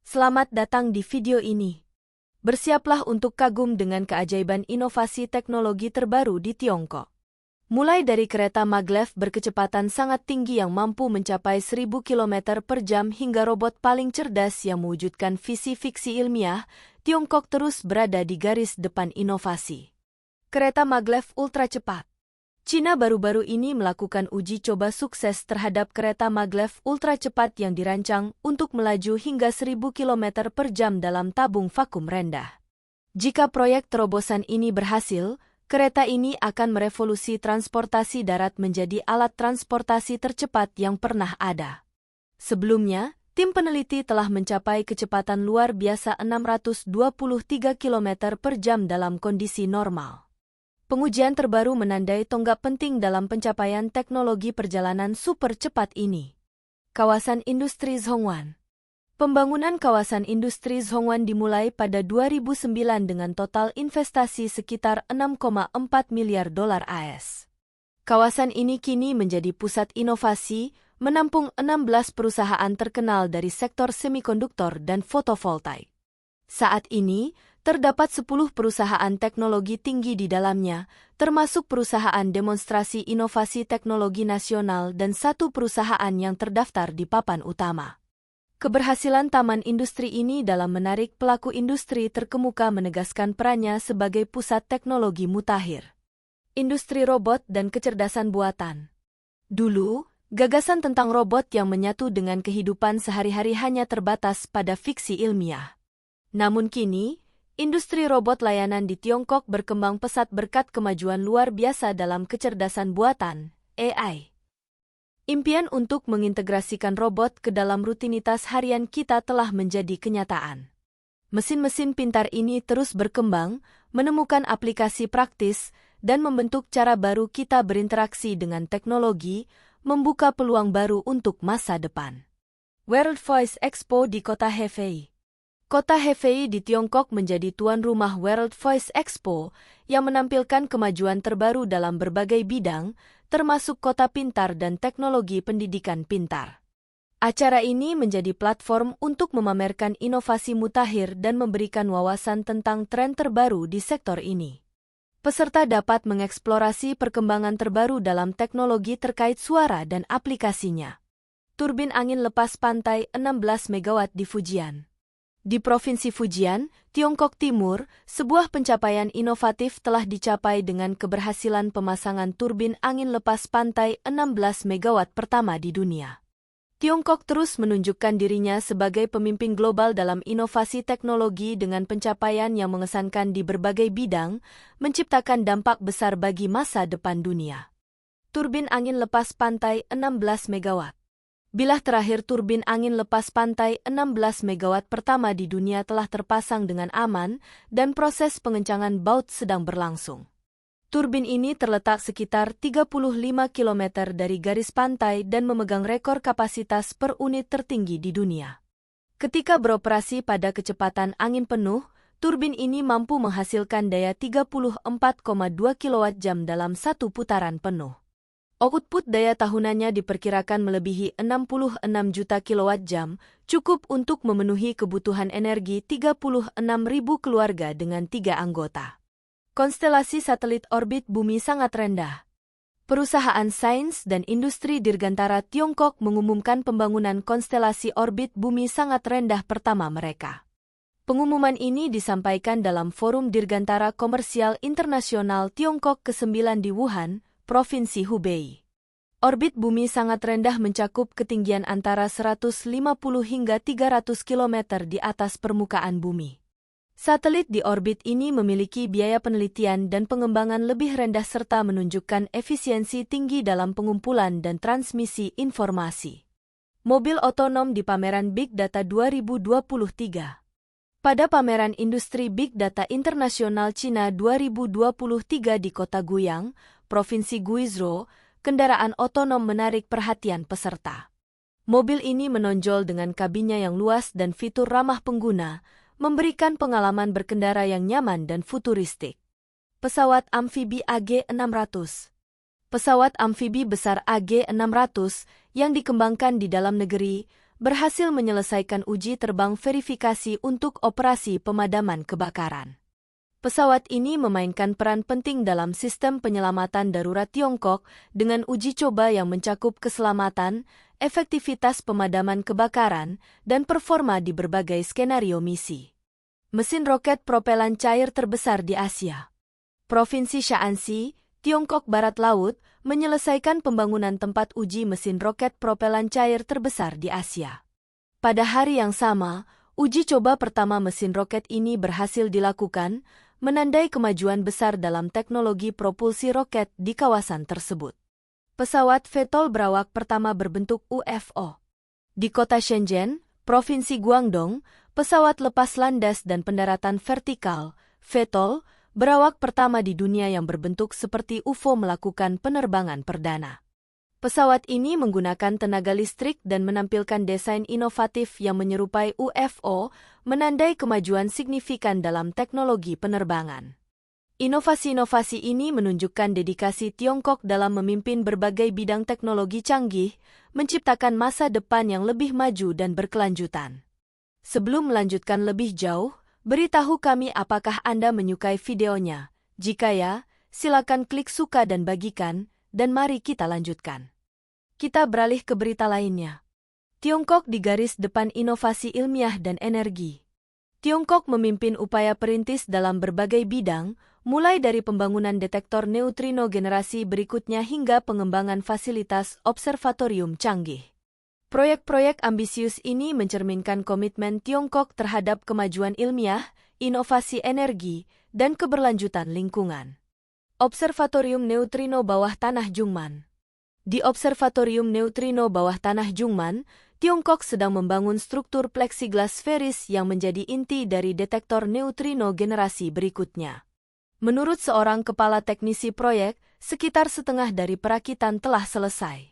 Selamat datang di video ini. Bersiaplah untuk kagum dengan keajaiban inovasi teknologi terbaru di Tiongkok. Mulai dari kereta maglev berkecepatan sangat tinggi yang mampu mencapai 1000 km per jam hingga robot paling cerdas yang mewujudkan visi fiksi ilmiah, Tiongkok terus berada di garis depan inovasi. Kereta maglev ultra cepat. Cina baru-baru ini melakukan uji coba sukses terhadap kereta maglev ultra cepat yang dirancang untuk melaju hingga 1000 km per jam dalam tabung vakum rendah. Jika proyek terobosan ini berhasil, kereta ini akan merevolusi transportasi darat menjadi alat transportasi tercepat yang pernah ada. Sebelumnya, tim peneliti telah mencapai kecepatan luar biasa 623 km per jam dalam kondisi normal. Pengujian terbaru menandai tonggak penting dalam pencapaian teknologi perjalanan super cepat ini. Kawasan Industri Zhongwan. Pembangunan kawasan industri Zhongwan dimulai pada 2009 dengan total investasi sekitar 6,4 miliar dolar AS. Kawasan ini kini menjadi pusat inovasi, menampung 16 perusahaan terkenal dari sektor semikonduktor dan fotovoltaik. Saat ini, terdapat 10 perusahaan teknologi tinggi di dalamnya, termasuk perusahaan demonstrasi inovasi teknologi nasional dan 1 perusahaan yang terdaftar di papan utama. Keberhasilan taman industri ini dalam menarik pelaku industri terkemuka menegaskan perannya sebagai pusat teknologi mutakhir. Industri robot dan kecerdasan buatan. Dulu, gagasan tentang robot yang menyatu dengan kehidupan sehari-hari hanya terbatas pada fiksi ilmiah. Namun kini, industri robot layanan di Tiongkok berkembang pesat berkat kemajuan luar biasa dalam kecerdasan buatan, AI. Impian untuk mengintegrasikan robot ke dalam rutinitas harian kita telah menjadi kenyataan. Mesin-mesin pintar ini terus berkembang, menemukan aplikasi praktis, dan membentuk cara baru kita berinteraksi dengan teknologi, membuka peluang baru untuk masa depan. World Voice Expo di kota Hefei. Kota Hefei di Tiongkok menjadi tuan rumah World Voice Expo yang menampilkan kemajuan terbaru dalam berbagai bidang, termasuk kota pintar dan teknologi pendidikan pintar. Acara ini menjadi platform untuk memamerkan inovasi mutakhir dan memberikan wawasan tentang tren terbaru di sektor ini. Peserta dapat mengeksplorasi perkembangan terbaru dalam teknologi terkait suara dan aplikasinya. Turbin angin lepas pantai 16 MW di Fujian. Di Provinsi Fujian, Tiongkok Timur, sebuah pencapaian inovatif telah dicapai dengan keberhasilan pemasangan turbin angin lepas pantai 16 MW pertama di dunia. Tiongkok terus menunjukkan dirinya sebagai pemimpin global dalam inovasi teknologi dengan pencapaian yang mengesankan di berbagai bidang, menciptakan dampak besar bagi masa depan dunia. Turbin angin lepas pantai 16 MW. Bilah terakhir turbin angin lepas pantai 16 MW pertama di dunia telah terpasang dengan aman dan proses pengencangan baut sedang berlangsung. Turbin ini terletak sekitar 35 km dari garis pantai dan memegang rekor kapasitas per unit tertinggi di dunia. Ketika beroperasi pada kecepatan angin penuh, turbin ini mampu menghasilkan daya 34,2 kWh dalam satu putaran penuh. Output daya tahunannya diperkirakan melebihi 66 juta kWh, cukup untuk memenuhi kebutuhan energi 36.000 keluarga dengan 3 anggota. Konstelasi satelit orbit bumi sangat rendah. Perusahaan sains dan industri dirgantara Tiongkok mengumumkan pembangunan konstelasi orbit bumi sangat rendah pertama mereka. Pengumuman ini disampaikan dalam Forum Dirgantara Komersial Internasional Tiongkok ke-9 di Wuhan, Provinsi Hubei. Orbit bumi sangat rendah mencakup ketinggian antara 150 hingga 300 km di atas permukaan bumi. Satelit di orbit ini memiliki biaya penelitian dan pengembangan lebih rendah serta menunjukkan efisiensi tinggi dalam pengumpulan dan transmisi informasi. Mobil otonom di pameran Big Data 2023. Pada pameran industri Big Data Internasional Cina 2023 di kota Guiyang, Provinsi Guizhou, kendaraan otonom menarik perhatian peserta. Mobil ini menonjol dengan kabinnya yang luas dan fitur ramah pengguna, memberikan pengalaman berkendara yang nyaman dan futuristik. Pesawat amfibi AG-600. Pesawat amfibi besar AG-600 yang dikembangkan di dalam negeri berhasil menyelesaikan uji terbang verifikasi untuk operasi pemadaman kebakaran. Pesawat ini memainkan peran penting dalam sistem penyelamatan darurat Tiongkok dengan uji coba yang mencakup keselamatan, efektivitas pemadaman kebakaran, dan performa di berbagai skenario misi. Mesin roket propelan cair terbesar di Asia. Provinsi Shaanxi, Tiongkok Barat Laut, menyelesaikan pembangunan tempat uji mesin roket propelan cair terbesar di Asia. Pada hari yang sama, uji coba pertama mesin roket ini berhasil dilakukan, menandai kemajuan besar dalam teknologi propulsi roket di kawasan tersebut. Pesawat VTOL berawak pertama berbentuk UFO. Di kota Shenzhen, Provinsi Guangdong, pesawat lepas landas dan pendaratan vertikal, VTOL, berawak pertama di dunia yang berbentuk seperti UFO melakukan penerbangan perdana. Pesawat ini menggunakan tenaga listrik dan menampilkan desain inovatif yang menyerupai UFO, menandai kemajuan signifikan dalam teknologi penerbangan. Inovasi-inovasi ini menunjukkan dedikasi Tiongkok dalam memimpin berbagai bidang teknologi canggih, menciptakan masa depan yang lebih maju dan berkelanjutan. Sebelum melanjutkan lebih jauh, beritahu kami apakah Anda menyukai videonya. Jika ya, silakan klik suka dan bagikan, dan mari kita lanjutkan. Kita beralih ke berita lainnya. Tiongkok di garis depan inovasi ilmiah dan energi. Tiongkok memimpin upaya perintis dalam berbagai bidang, mulai dari pembangunan detektor neutrino generasi berikutnya hingga pengembangan fasilitas observatorium canggih. Proyek-proyek ambisius ini mencerminkan komitmen Tiongkok terhadap kemajuan ilmiah, inovasi energi, dan keberlanjutan lingkungan. Observatorium Neutrino Bawah Tanah Jungman. Di Observatorium Neutrino Bawah Tanah Jungman, Tiongkok sedang membangun struktur plexiglas sferis yang menjadi inti dari detektor neutrino generasi berikutnya. Menurut seorang kepala teknisi proyek, sekitar setengah dari perakitan telah selesai.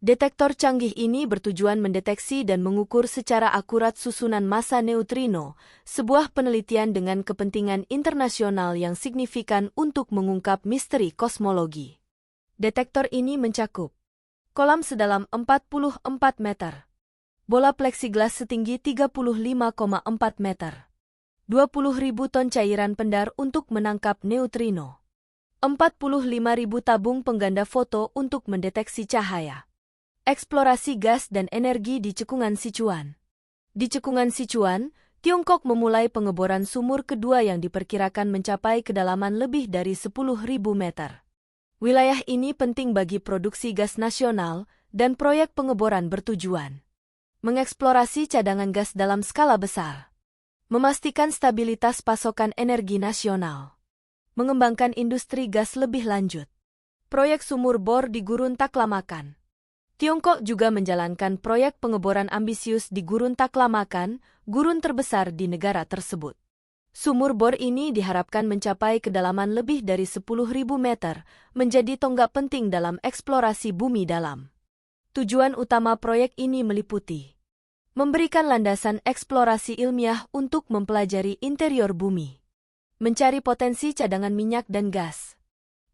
Detektor canggih ini bertujuan mendeteksi dan mengukur secara akurat susunan massa neutrino, sebuah penelitian dengan kepentingan internasional yang signifikan untuk mengungkap misteri kosmologi. Detektor ini mencakup kolam sedalam 44 meter, bola plexiglas setinggi 35,4 meter, 20.000 ton cairan pendar untuk menangkap neutrino, 45.000 tabung pengganda foto untuk mendeteksi cahaya. Eksplorasi gas dan energi di Cekungan Sichuan. Di Cekungan Sichuan, Tiongkok memulai pengeboran sumur kedua yang diperkirakan mencapai kedalaman lebih dari 10.000 meter. Wilayah ini penting bagi produksi gas nasional dan proyek pengeboran bertujuan mengeksplorasi cadangan gas dalam skala besar, memastikan stabilitas pasokan energi nasional, mengembangkan industri gas lebih lanjut. Proyek sumur bor di Gurun Taklamakan. Tiongkok juga menjalankan proyek pengeboran ambisius di Gurun Taklamakan, gurun terbesar di negara tersebut. Sumur bor ini diharapkan mencapai kedalaman lebih dari 10.000 meter, menjadi tonggak penting dalam eksplorasi bumi dalam. Tujuan utama proyek ini meliputi memberikan landasan eksplorasi ilmiah untuk mempelajari interior bumi, mencari potensi cadangan minyak dan gas,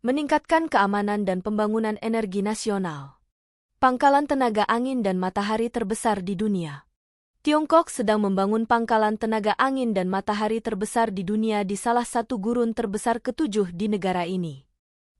meningkatkan keamanan dan pembangunan energi nasional, pangkalan tenaga angin dan matahari terbesar di dunia. Tiongkok sedang membangun pangkalan tenaga angin dan matahari terbesar di dunia di salah satu gurun terbesar ketujuh di negara ini.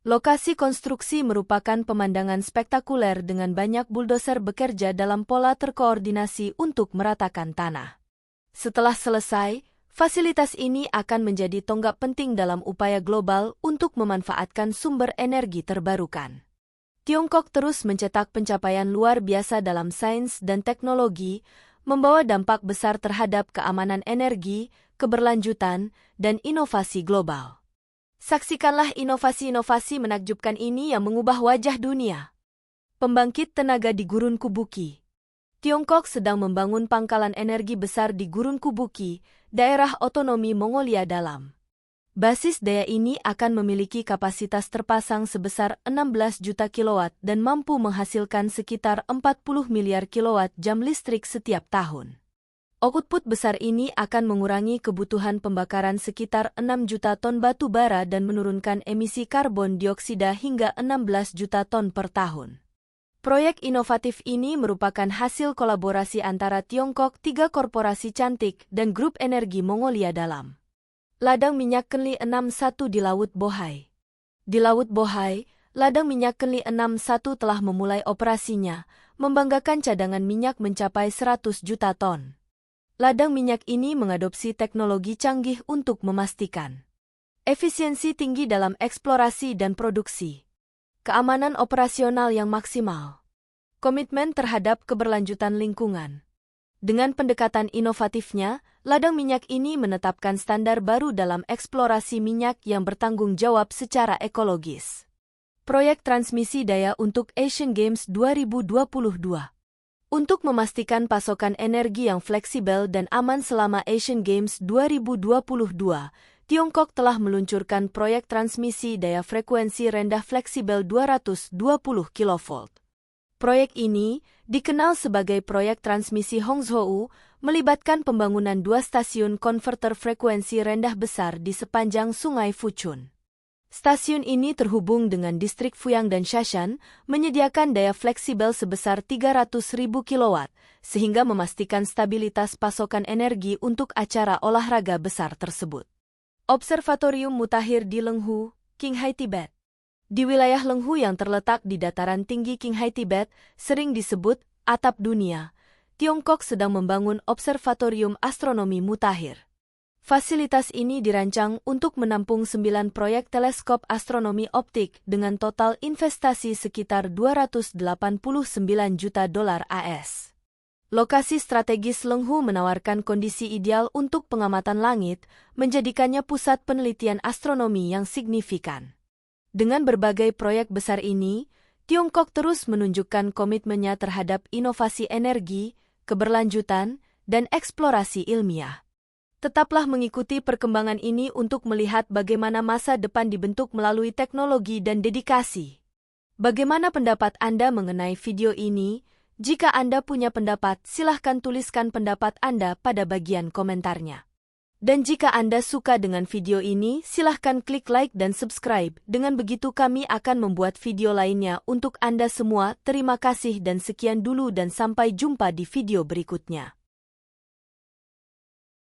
Lokasi konstruksi merupakan pemandangan spektakuler dengan banyak buldoser bekerja dalam pola terkoordinasi untuk meratakan tanah. Setelah selesai, fasilitas ini akan menjadi tonggak penting dalam upaya global untuk memanfaatkan sumber energi terbarukan. Tiongkok terus mencetak pencapaian luar biasa dalam sains dan teknologi, membawa dampak besar terhadap keamanan energi, keberlanjutan, dan inovasi global. Saksikanlah inovasi-inovasi menakjubkan ini yang mengubah wajah dunia. Pembangkit tenaga di Gurun Kubuki. Tiongkok sedang membangun pangkalan energi besar di Gurun Kubuki, daerah otonomi Mongolia Dalam. Basis daya ini akan memiliki kapasitas terpasang sebesar 16 juta kilowatt dan mampu menghasilkan sekitar 40 miliar kilowatt jam listrik setiap tahun. Output besar ini akan mengurangi kebutuhan pembakaran sekitar 6 juta ton batu bara dan menurunkan emisi karbon dioksida hingga 16 juta ton per tahun. Proyek inovatif ini merupakan hasil kolaborasi antara Tiongkok, 3 korporasi cantik, dan grup energi Mongolia dalam ladang minyak Kenli 61 di Laut Bohai. Di Laut Bohai, ladang minyak Kenli 61 telah memulai operasinya, membanggakan cadangan minyak mencapai 100 juta ton. Ladang minyak ini mengadopsi teknologi canggih untuk memastikan efisiensi tinggi dalam eksplorasi dan produksi, keamanan operasional yang maksimal, komitmen terhadap keberlanjutan lingkungan. Dengan pendekatan inovatifnya, ladang minyak ini menetapkan standar baru dalam eksplorasi minyak yang bertanggung jawab secara ekologis. Proyek transmisi daya untuk Asian Games 2022. Untuk memastikan pasokan energi yang fleksibel dan aman selama Asian Games 2022, Tiongkok telah meluncurkan proyek transmisi daya frekuensi rendah fleksibel 220 kV. Proyek ini, dikenal sebagai Proyek Transmisi Hongzhou, melibatkan pembangunan 2 stasiun konverter frekuensi rendah besar di sepanjang Sungai Fuchun. Stasiun ini terhubung dengan distrik Fuyang dan Shashan, menyediakan daya fleksibel sebesar 300.000 kW, sehingga memastikan stabilitas pasokan energi untuk acara olahraga besar tersebut. Observatorium Mutakhir di Lenghu, Qinghai, Tibet. Di wilayah Lenghu yang terletak di dataran tinggi Qinghai, Tibet, sering disebut atap dunia, Tiongkok sedang membangun Observatorium Astronomi Mutakhir. Fasilitas ini dirancang untuk menampung 9 proyek teleskop astronomi optik dengan total investasi sekitar 289 juta dolar AS. Lokasi strategis Lenghu menawarkan kondisi ideal untuk pengamatan langit, menjadikannya pusat penelitian astronomi yang signifikan. Dengan berbagai proyek besar ini, Tiongkok terus menunjukkan komitmennya terhadap inovasi energi, keberlanjutan, dan eksplorasi ilmiah. Tetaplah mengikuti perkembangan ini untuk melihat bagaimana masa depan dibentuk melalui teknologi dan dedikasi. Bagaimana pendapat Anda mengenai video ini? Jika Anda punya pendapat, silahkan tuliskan pendapat Anda pada bagian komentarnya. Dan jika Anda suka dengan video ini, silahkan klik like dan subscribe. Dengan begitu kami akan membuat video lainnya untuk Anda semua. Terima kasih dan sekian dulu dan sampai jumpa di video berikutnya.